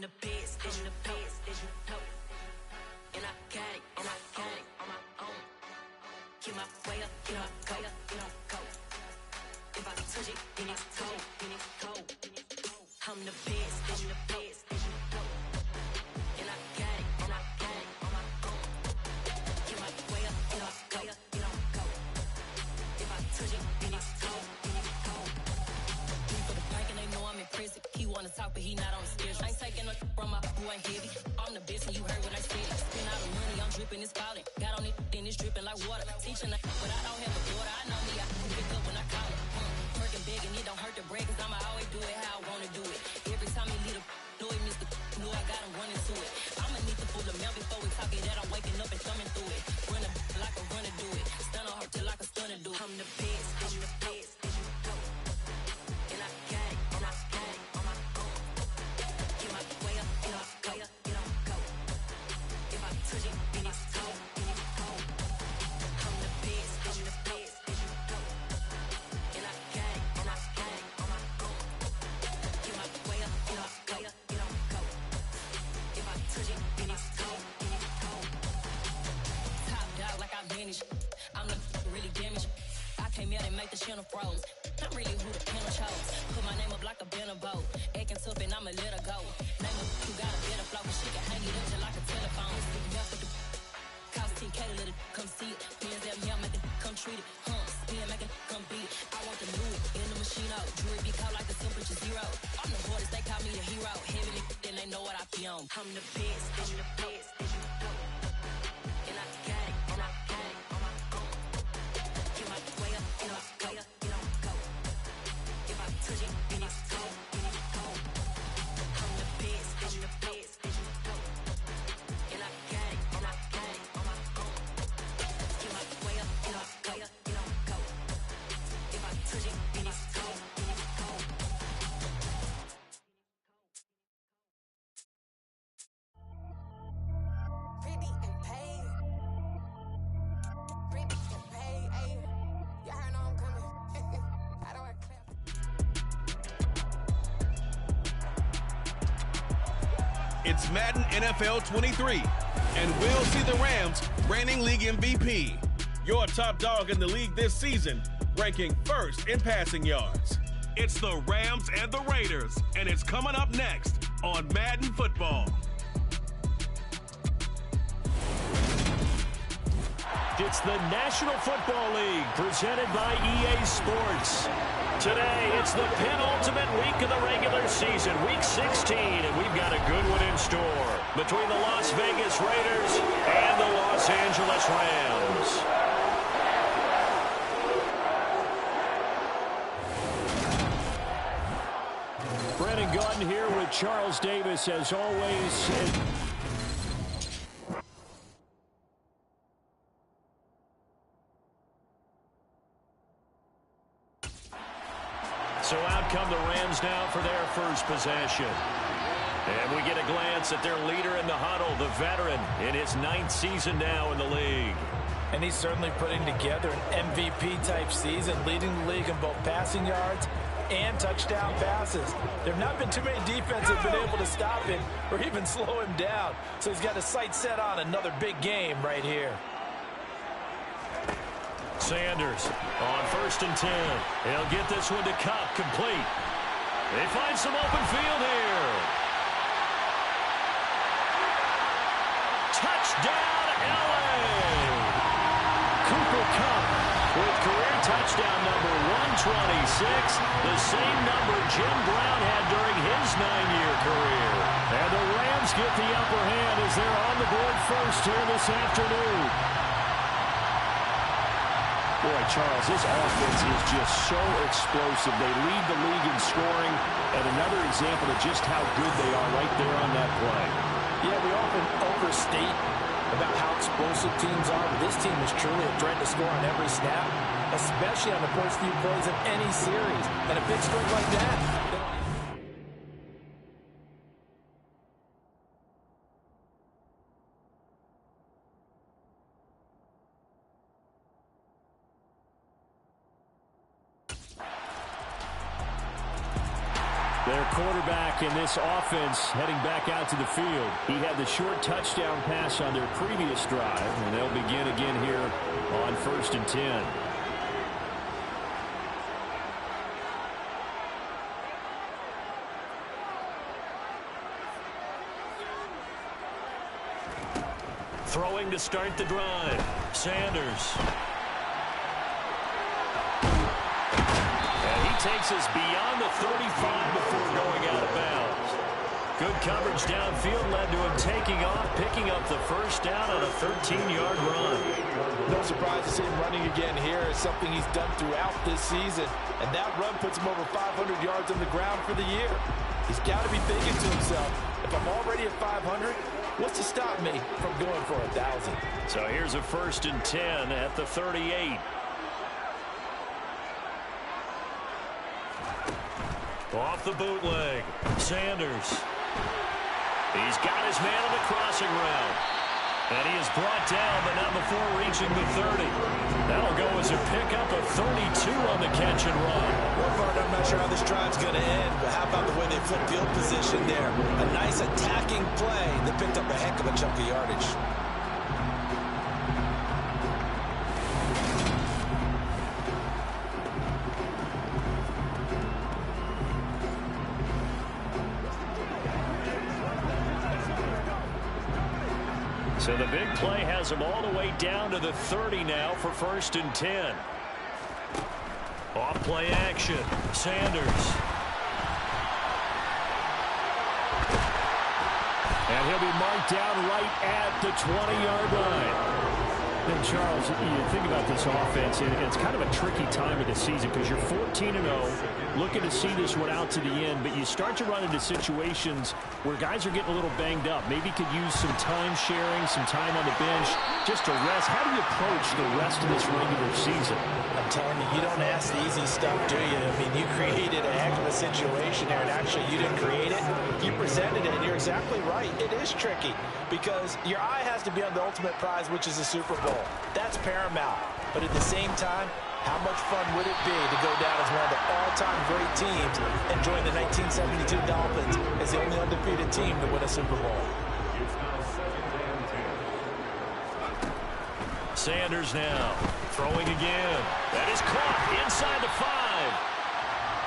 I'm the best, I'm the best, as you know. And I got it, and I got it on my own. Get my way up, get my go, get my go. If I touch it, then it's cold, then it's cold. I'm the best, I'm the best, as you know. And I got it, and I got it on my own. Get my way up, get my go, get my go. If I touch it, then it's cold, then it's cold. For the plank and they know I'm in prison. He wanna talk, but he not on the schedule. I ain't taking no from my who ain't heavy. I'm the best and you heard what I said. Spend all the money, I'm dripping, it's falling. Got on it, then it's dripping like water. Teaching that, but I don't have a daughter. I know me, I can pick up when I call it. Working big and it don't hurt to break, cause I'ma always do it how I wanna do it. Every time he lead a know it, Mr. Know I got him running to it. I'ma need to pull the mail before we talk it that I'm waking up and thumbing through it. Run a like a runner do it. Stun on her till like a stunner do it. I'm the best, I'm the best, as you know. And I got it, and I got it on my own. Get my way up, get my go, get my go. If I touch it, then it's cold, then it's cold. I'm the best, as you know. And I got it, and I got it on my own. Get my way up, get my go, get my go. If I touch it, then it's cold, then it's cold. Top dog like I vanished. I'm the really damaged. I came out and make the channel froze. I'm really who the panel chose. Put my name up like a banner boat. Acting tough and I'ma let her go. Name her who got a better flow, but she can hang it up just like a telephone. Enough with the cost 10K to let it come see it. Hands at me, I'm making come treat it. Spin making come beat it. I want the new in the machine out. Jewelry be caught like the temperature zero. I'm the hardest, they call me the hero. Heavy then they know what I be on. I'm the best, I'm the best, as you know. And I got it, and I got it on my own. Get my way up, get my go, get my go. If I touch it, then it's cold, then it's cold. I'm the best, I'm the best, as you know. And I got it, and I got it on my own. Get my way up, get my go, get my go. If I touch it, then it's cold, then it's cold. Pretty and paid. Pretty and paid, ayy. Y'all heard know I'm coming. I don't want to clap. It's Madden NFL 23, and we'll see the Rams reigning league MVP. Your top dog in the league this season, ranking first in passing yards. It's the Rams and the Raiders, and it's coming up next on Madden Football. It's the National Football League presented by EA Sports. Today, it's the penultimate week of the regular season, week 16, and we've got a good one in store between the Las Vegas Raiders and the Los Angeles Rams. Brennan Gunn here with Charles Davis, as always. So out come the Rams now for their first possession. And we get a glance at their leader in the huddle, the veteran, in his 9th season now in the league. And he's certainly putting together an MVP-type season, leading the league in both passing yards and touchdown passes. There have not been too many defenses that have been able to stop him or even slow him down. So he's got his sights set on another big game right here. Sanders on 1st and 10. He'll get this one to Cup, complete. They find some open field here. Touchdown, LA! Cooper Kupp with career touchdown number 126, the same number Jim Brown had during his 9-year career. And the Rams get the upper hand as they're on the board first here this afternoon. Boy, Charles, this offense is just so explosive. They lead the league in scoring, and another example of just how good they are right there on that play. Yeah, we often overstate about how explosive teams are, but this team is truly a threat to score on every snap, especially on the first few plays of any series. And a big string like that. Their quarterback in this offense heading back out to the field. He had the short touchdown pass on their previous drive, and they'll begin again here on 1st and 10. Throwing to start the drive. Sanders. And he takes us beyond the 35 before going out of bounds. Good coverage downfield led to him taking off, picking up the first down on a 13-yard run. No surprise to see him running again here. It's something he's done throughout this season. And that run puts him over 500 yards on the ground for the year. He's got to be thinking to himself, if I'm already at 500, what's to stop me from going for 1,000? So here's a 1st and 10 at the 38. Off the bootleg. Sanders. He's got his man on the crossing route. And he is brought down, but not before reaching the 30. That'll go as a pickup of 32 on the catch and run. Well, partner, I'm not sure how this drive's going to end, but how about the way they flip field position there? A nice attacking play that picked up a heck of a chunk of yardage. So the big play has him all the way down to the 30 now for 1st and 10. Off play action. Sanders. And he'll be marked down right at the 20-yard line. And Charles, you think about this offense, and it's kind of a tricky time of the season because you're 14-0, looking to see this one out to the end, but you start to run into situations where guys are getting a little banged up. Maybe could use some time sharing, some time on the bench, just to rest. How do you approach the rest of this regular season? I'm telling you, you don't ask the easy stuff, do you? I mean, you created a heck of a situation there, and actually you didn't create it. You presented it, and you're exactly right. It is tricky because your eye has to be on the ultimate prize, which is the Super Bowl. That's paramount. But at the same time, how much fun would it be to go down as one of the all-time great teams and join the 1972 Dolphins as the only undefeated team to win a Super Bowl? Sanders now throwing again. That is caught inside the 5.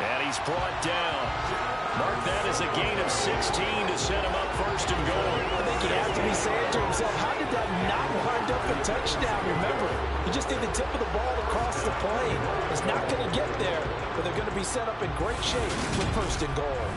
And he's brought down. Mark that as a gain of 16 to set him up 1st and goal. I think he has to be saying to himself, how did that not wind up a touchdown? Remember, you just need the tip of the ball across the plane. It's not going to get there, but they're going to be set up in great shape with 1st and goal.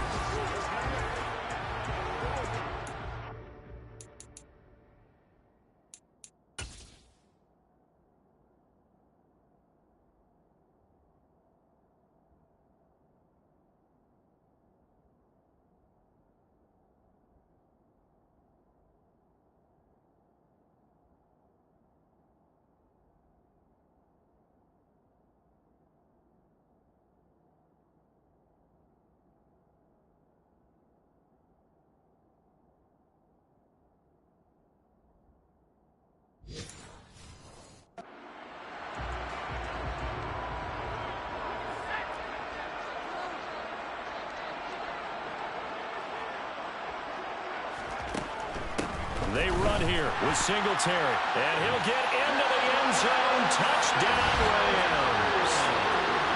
They run here with Singletary. And he'll get into the end zone. Touchdown, Rams.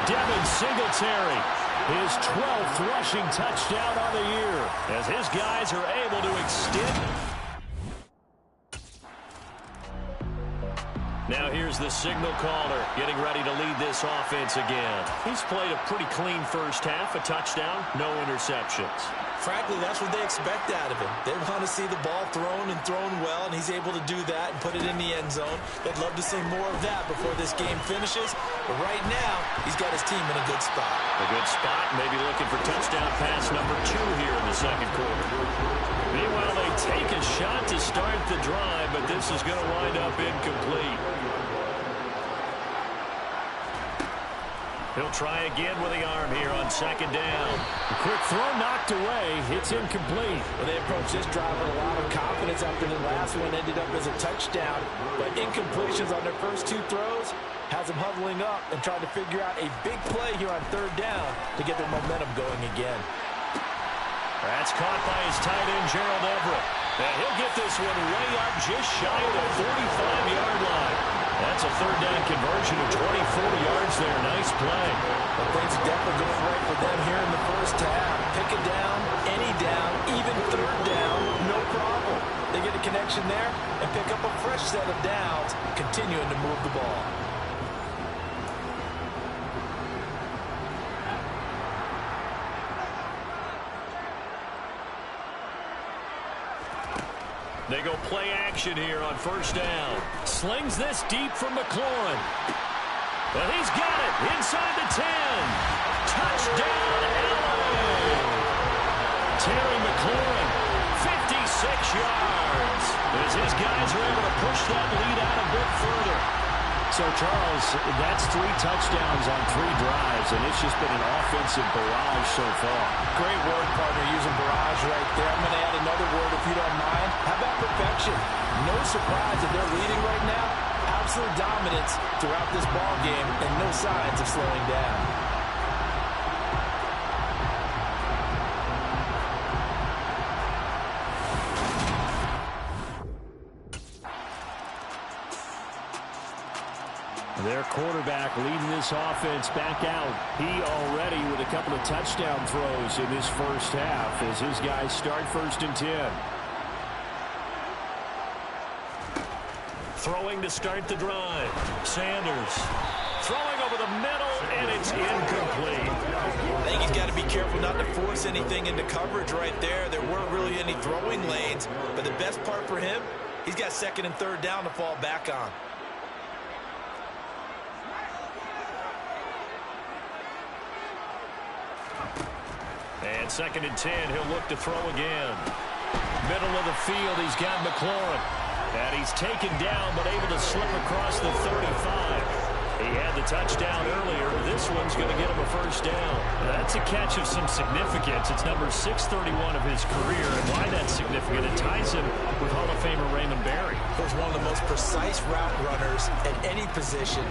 Devin Singletary, his 12th rushing touchdown on the year, as his guys are able to extend. Now here's the signal caller getting ready to lead this offense again. He's played a pretty clean first half, a touchdown, no interceptions. Frankly, that's what they expect out of him. They want to see the ball thrown and thrown well, and he's able to do that and put it in the end zone. They'd love to see more of that before this game finishes. But right now, he's got his team in a good spot. A good spot, maybe looking for touchdown pass number 2 here in the second quarter. Meanwhile, they take a shot to start the drive, but this is going to wind up incomplete. He'll try again with the arm here on 2nd down. A quick throw knocked away. It's incomplete. Well, they approached this drive with a lot of confidence after the last one ended up as a touchdown. But incompletions on their first 2 throws has them huddling up and trying to figure out a big play here on 3rd down to get their momentum going again. That's caught by his tight end, Gerald Everett. And he'll get this one way up just shy of the 45-yard line. That's a third down conversion of 24 yards there. Nice play. But things are definitely going right for them here in the first half. Pick it down, any down, even third down, no problem. They get a connection there and pick up a fresh set of downs, continuing to move the ball. They go play action here on first down. Slings this deep from McLaurin. But he's got it inside the 10. Touchdown, LA! Terry McLaurin, 56 yards. As his guys are able to push that lead out a bit further. So, Charles, that's 3 touchdowns on 3 drives, and it's just been an offensive barrage so far. Great word, partner, using barrage right there. I'm going to add another word if you don't mind. How about perfection? No surprise that they're leading right now. Absolute dominance throughout this ball game and no signs of slowing down. Their quarterback leading this offense back out. He already with a couple of touchdown throws in this first half as his guys start 1st and 10. Throwing to start the drive. Sanders throwing over the middle, and it's incomplete. I think he's got to be careful not to force anything into coverage right there. There weren't really any throwing lanes, but the best part for him, he's got 2nd and 3rd down to fall back on. And 2nd and 10, he'll look to throw again. Middle of the field, he's got McLaurin. And he's taken down, but able to slip across the 35. He had the touchdown earlier. This one's going to get him a first down. That's a catch of some significance. It's number 631 of his career. And why that's significant, it ties him with Hall of Famer Raymond Berry. He was one of the most precise route runners at any position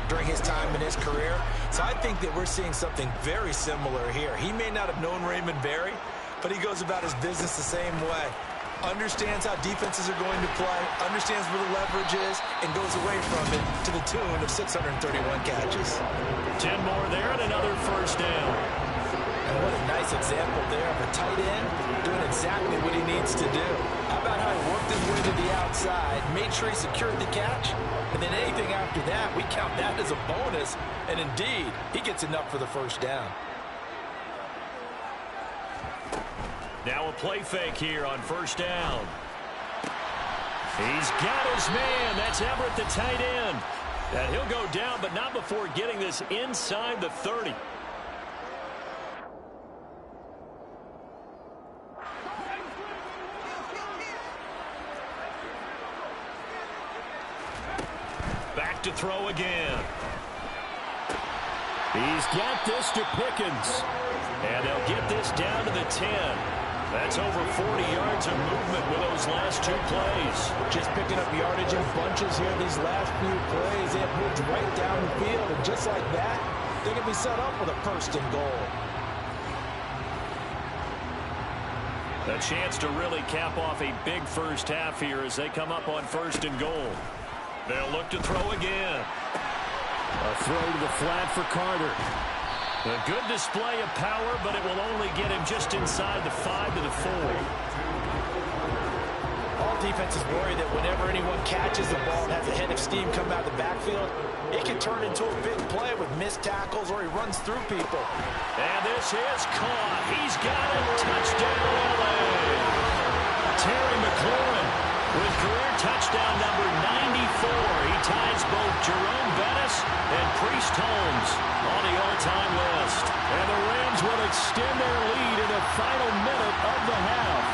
during his time in his career. So I think that we're seeing something very similar here. He may not have known Raymond Berry, but he goes about his business the same way. Understands how defenses are going to play, understands where the leverage is, and goes away from it to the tune of 631 catches. 10 more there and another first down. And what a nice example there of a tight end doing exactly what he needs to do. How about how he worked his way to the outside, made sure he secured the catch, and then anything after that, we count that as a bonus. And indeed, he gets enough for the first down. Now a play fake here on first down. He's got his man. That's Everett, the tight end. And he'll go down, but not before getting this inside the 30. Back to throw again. He's got this to Pickens. And they'll get this down to the 10. That's over 40 yards of movement with those last 2 plays. Just picking up yardage in bunches here these last few plays. They have moved right down the field, and just like that, they can be set up with a 1st and goal. A chance to really cap off a big first half here as they come up on 1st and goal. They'll look to throw again. A throw to the flat for Carter. A good display of power, but it will only get him just inside the 5 to the 4. All defenses worry that whenever anyone catches the ball and has a head of steam come out of the backfield, it can turn into a big play with missed tackles or he runs through people. And this is caught. He's got it. Touchdown, LA. Terry McLaurin with career touchdown number 94. He ties both Jerome Bettis and Priest Holmes on the all-time list. And the Rams will extend their lead in the final minute of the half.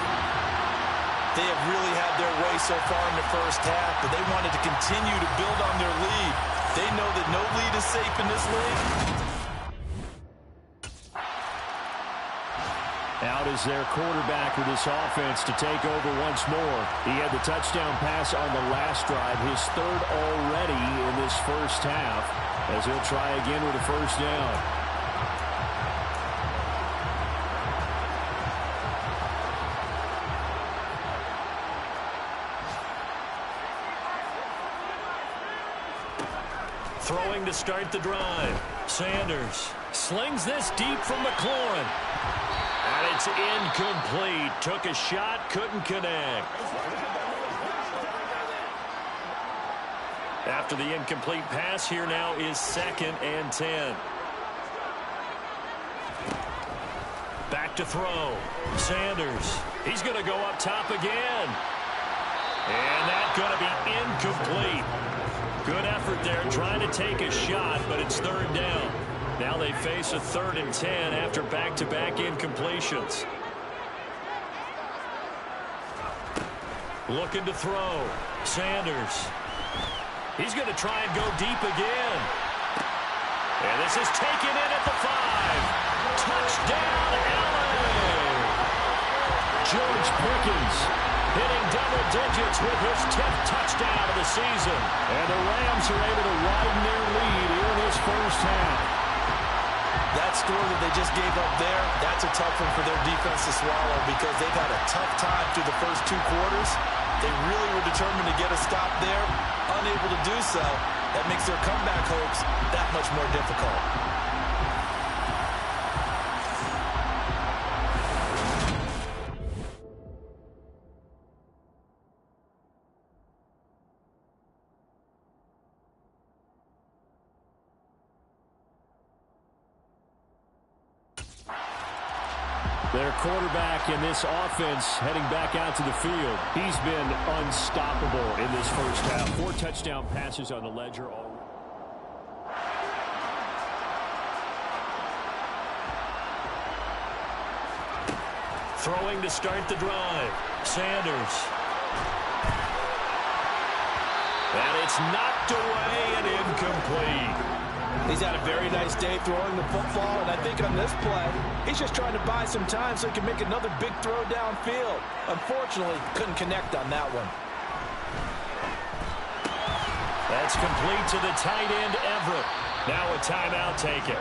They have really had their way so far in the first half, but they wanted to continue to build on their lead. They know that no lead is safe in this league. Out is their quarterback with this offense to take over once more. He had the touchdown pass on the last drive, his 3rd already in this first half, as he'll try again with a first down. Throwing to start the drive. Sanders slings this deep from McLaurin. And it's incomplete. Took a shot, couldn't connect. After the incomplete pass, here now is 2nd and 10. Back to throw. Sanders. He's going to go up top again. And that's going to be incomplete. Good effort there trying to take a shot, but it's 3rd down. Now they face a 3rd and 10 after back-to-back incompletions. Looking to throw. Sanders. He's going to try and go deep again. And this is taken in at the 5. Touchdown, LA! George Pickens hitting double digits with his 10th touchdown of the season. And the Rams are able to widen their lead here in this first half. That score that they just gave up there, that's a tough one for their defense to swallow because they've had a tough time through the first 2 quarters. They really were determined to get a stop there, unable to do so. That makes their comeback hopes that much more difficult. Their quarterback in this offense heading back out to the field. He's been unstoppable in this first half. 4 touchdown passes on the ledger already. Throwing to start the drive. Sanders. And it's knocked away and incomplete. He's had a very nice day throwing the football, and I think on this play, he's just trying to buy some time so he can make another big throw downfield. Unfortunately, couldn't connect on that one. That's complete to the tight end, Everett. Now a timeout taken.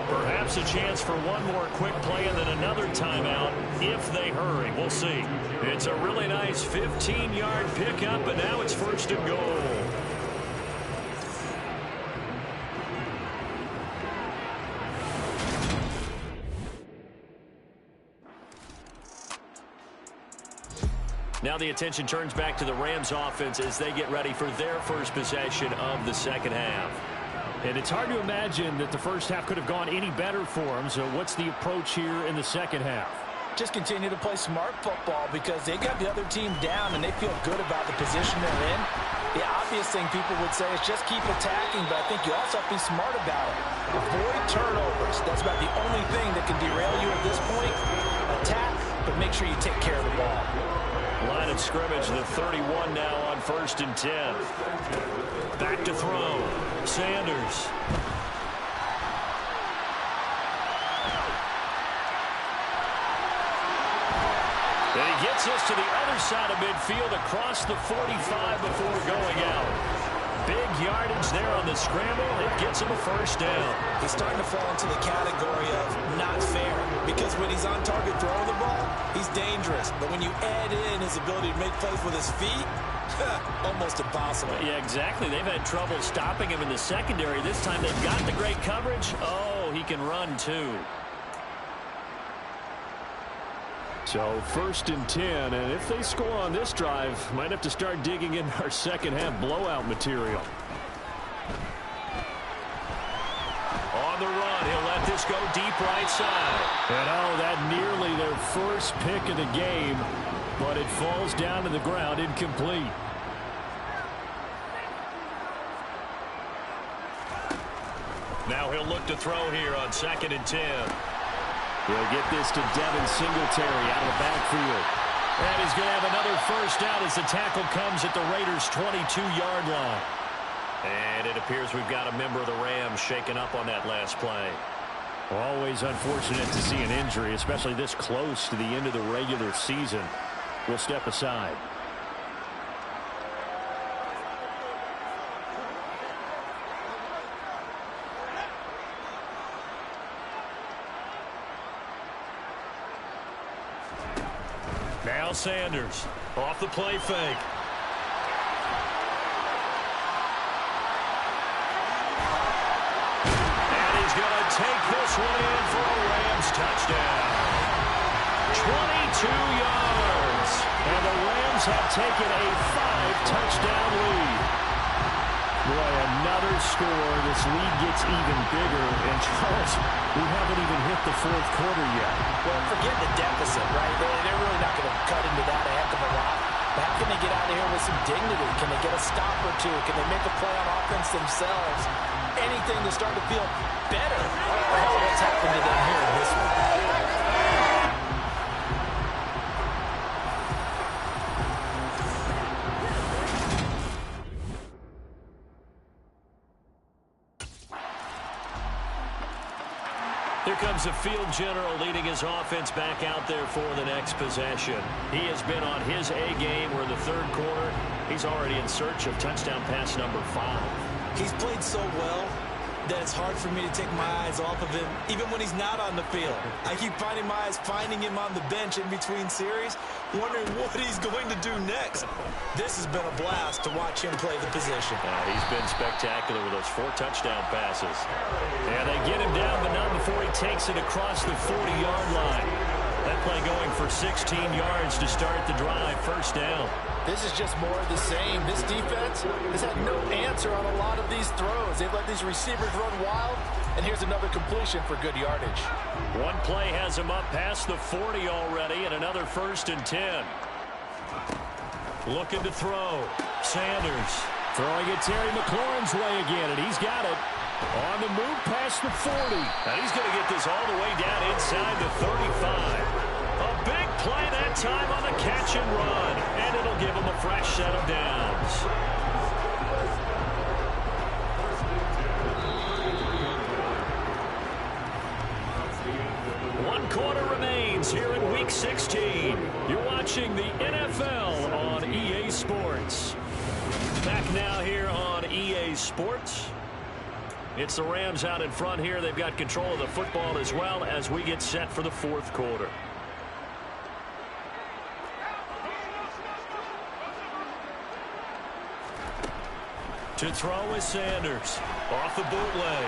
Perhaps a chance for one more quick play and then another timeout if they hurry. We'll see. It's a really nice 15-yard pickup, and now it's 1st and goal. Now the attention turns back to the Rams offense as they get ready for their first possession of the second half. And it's hard to imagine that the first half could have gone any better for them. So what's the approach here in the second half? Just continue to play smart football because they got the other team down and they feel good about the position they're in. The obvious thing people would say is just keep attacking, but I think you also have to be smart about it. Avoid turnovers. That's about the only thing that can derail you at this point. Attack, but make sure you take care of the ball. Line of scrimmage, the 31 now on 1st and 10. Back to throw. Sanders. And he gets us to the other side of midfield across the 45 before going out. Big yardage there on the scramble. It gets him a 1st down. He's starting to fall into the category of not fair because when he's on target throwing the ball, he's dangerous. But when you add in his ability to make plays with his feet, almost impossible. Yeah, exactly. They've had trouble stopping him in the secondary. This time they've got the great coverage. Oh, he can run too. So 1st and 10, and if they score on this drive, might have to start digging in our second half blowout material. On the run, he'll let this go deep right side. And oh, that nearly their first pick of the game, but it falls down to the ground incomplete. Now he'll look to throw here on 2nd and 10. He'll get this to Devin Singletary out of the backfield. And he's going to have another 1st down as the tackle comes at the Raiders' 22-yard line. And it appears we've got a member of the Rams shaken up on that last play. Always unfortunate to see an injury, especially this close to the end of the regular season. We'll step aside. Now Sanders off the play fake. this one in for a Rams touchdown. 22 yards. And the Rams have taken a 5-touchdown lead. Boy, another score. This lead gets even bigger. And Charles, we haven't even hit the fourth quarter yet. Well, forget the deficit, right? They're really not going to cut into that a heck of a lot. But how can they get out of here with some dignity? Can they get a stop or two? Can they make a play on offense themselves? Anything to start to feel better about what's happened to them here in this one. Here comes the field general leading his offense back out there for the next possession. He has been on his A game. We're in the third quarter. He's already in search of touchdown pass number 5. He's played so well that it's hard for me to take my eyes off of him, even when he's not on the field. I keep finding my eyes finding him on the bench in between series, wondering what he's going to do next. This has been a blast to watch him play the position. He's been spectacular with those 4 touchdown passes. And they get him down, but not before he takes it across the 40-yard line. That play going for 16 yards to start the drive, first down. This is just more of the same. This defense has had no answer on a lot of these throws. They've let these receivers run wild, and here's another completion for good yardage. One play has him up past the 40 already, and another 1st and 10. Looking to throw. Sanders throwing it Terry McLaurin's way again, and he's got it. On the move past the 40. And he's going to get this all the way down inside the 35. A big play that time on the catch and run. And it'll give him a fresh set of downs. One quarter remains here in Week 16. You're watching the NFL on EA Sports. Back now here on EA Sports. It's the Rams out in front here. They've got control of the football as well as we get set for the fourth quarter. To throw is Sanders. Off the bootleg.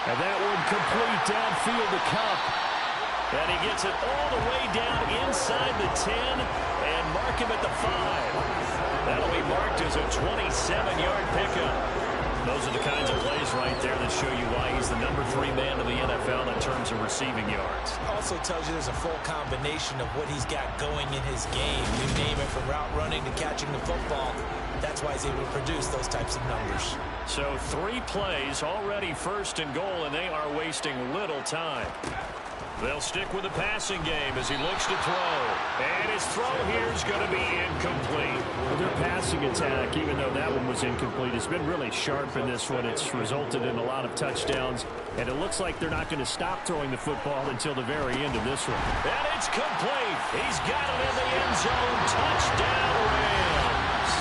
And that one complete downfield to Cup. And he gets it all the way down inside the 10 and mark him at the 5. That'll be marked as a 27-yard pickup. Those are the kinds of plays right there that show you why he's the number 3 man in the NFL in terms of receiving yards. Also tells you there's a full combination of what he's got going in his game. You name it, from route running to catching the football. That's why he's able to produce those types of numbers. So 3 plays, already 1st and goal, and they are wasting little time. They'll stick with the passing game as he looks to throw. And his throw here is going to be incomplete. Well, their passing attack, even though that one was incomplete, has been really sharp in this one. It's resulted in a lot of touchdowns, and it looks like they're not going to stop throwing the football until the very end of this one. And it's complete. He's got it in the end zone. Touchdown, Rams.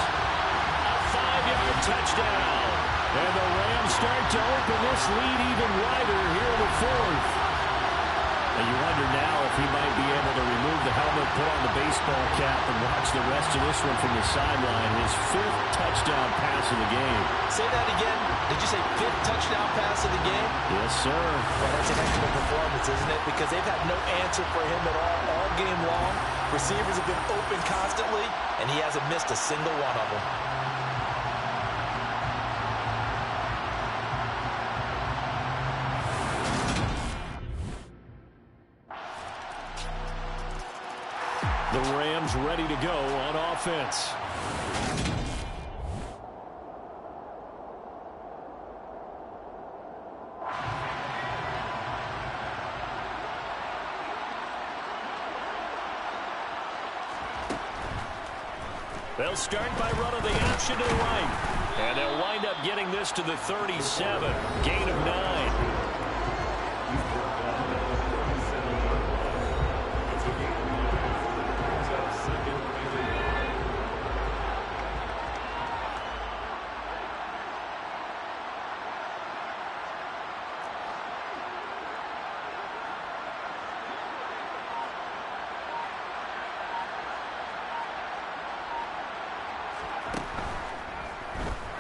A 5-yard touchdown. And the Rams start to open this lead even wider here in the fourth. And you wonder now if he might be able to remove the helmet, put on the baseball cap, and watch the rest of this one from the sideline. His 5th touchdown pass of the game. Say that again. Did you say 5th touchdown pass of the game? Yes, sir. Well, that's an excellent performance, isn't it? Because they've had no answer for him at all game long. Receivers have been open constantly, and he hasn't missed a single one of them. The Rams ready to go on offense. They'll start by running the option to the right. And they'll wind up getting this to the 37. Gain of 9.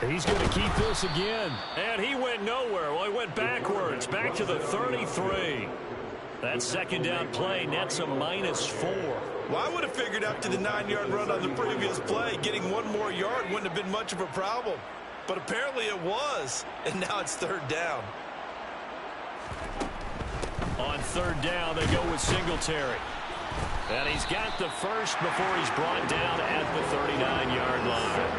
He's going to keep this again. And he went nowhere. Well, he went backwards, back to the 33. That second down play nets a -4. Well, I would have figured after the 9-yard run on the previous play, getting one more yard wouldn't have been much of a problem. But apparently it was, and now it's third down. On third down, they go with Singletary. And he's got the first before he's brought down at the 39-yard line.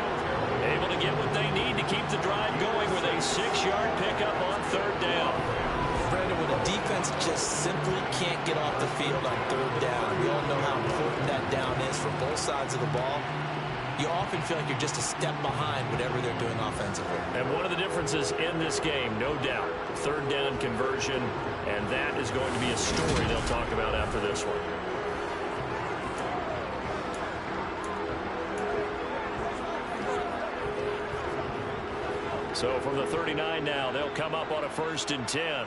Able to get what they need to keep the drive going with a 6-yard pickup on third down. Brandon, when a defense just simply can't get off the field on third down, we all know how important that down is for both sides of the ball. You often feel like you're just a step behind whatever they're doing offensively. And one of the differences in this game, no doubt, third down conversion, and that is going to be a story they'll talk about after this one. So from the 39 now, they'll come up on a 1st and 10.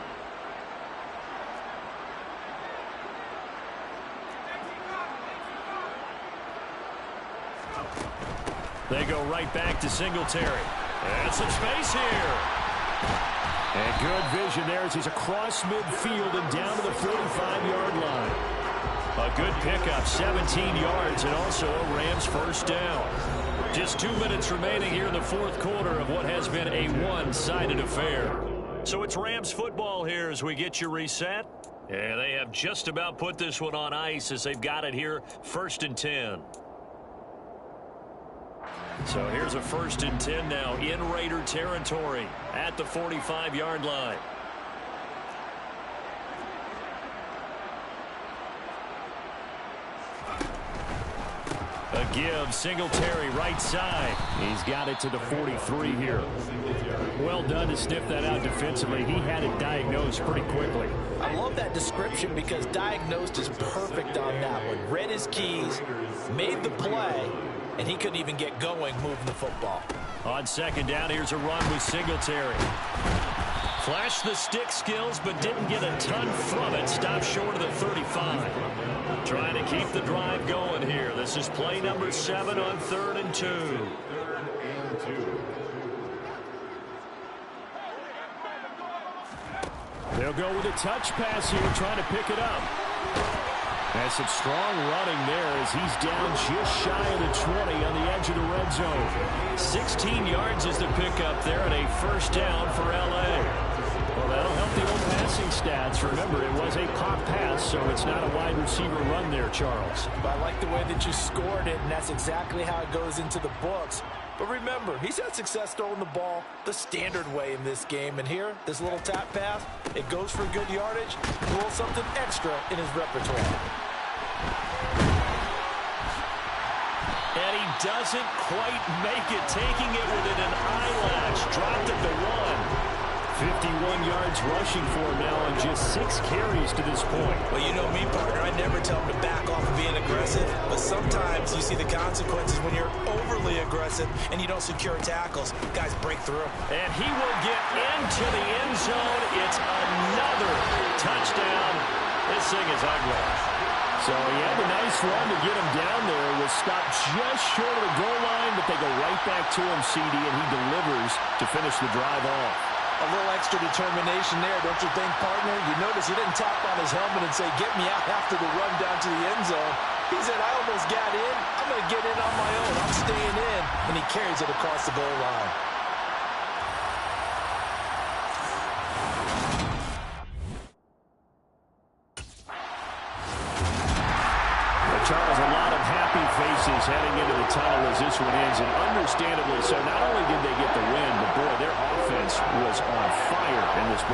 They go right back to Singletary. And some space here. And good vision there as he's across midfield and down to the 45-yard line. A good pickup, 17 yards, and also a Rams first down. Just 2 minutes remaining here in the fourth quarter of what has been a one-sided affair. So it's Rams football here as we get you reset. And they have just about put this one on ice as they've got it here, 1st and 10. So here's a 1st and 10 now in Raider territory at the 45-yard line. A give, Singletary right side. He's got it to the 43 here. Well done to sniff that out defensively. He had it diagnosed pretty quickly. I love that description because diagnosed is perfect on that one. Read his keys, made the play, and he couldn't even get going moving the football. On second down, here's a run with Singletary. Flashed the stick skills, but didn't get a ton from it. Stopped short of the 35. Trying to keep the drive going here. This is play number 7 on 3rd and 2. They'll go with a touch pass here, trying to pick it up. That's some strong running there as he's down just shy of the 20 on the edge of the red zone. 16 yards is the pickup there and a first down for L.A. Well, that'll help the old passing stats. Remember, it was a pop pass, so it's not a wide receiver run there, Charles. But I like the way that you scored it, and that's exactly how it goes into the books. But remember, he's had success throwing the ball the standard way in this game. And here, this little tap pass, it goes for good yardage, a little something extra in his repertoire. And he doesn't quite make it, taking it within an eyelash. Dropped it to 1. 51 yards rushing for him now on just 6 carries to this point. Well, you know me, partner. I never tell him to back off of being aggressive, but sometimes you see the consequences when you're overly aggressive and you don't secure tackles. Guys break through. And he will get into the end zone. It's another touchdown. This thing is ugly. So he had a nice run to get him down there. Was stopped just short of the goal line, but they go right back to him, CD, and he delivers to finish the drive off. A little extra determination there, don't you think, partner? You notice he didn't tap on his helmet and say, get me out after the run down to the end zone. He said, I almost got in. I'm going to get in on my own. I'm staying in. And he carries it across the goal line. Charles, a lot of happy faces heading into the tunnel as this one ends, and understandably so. Not only did they get the win, but boy, their offense was on fire in this ball.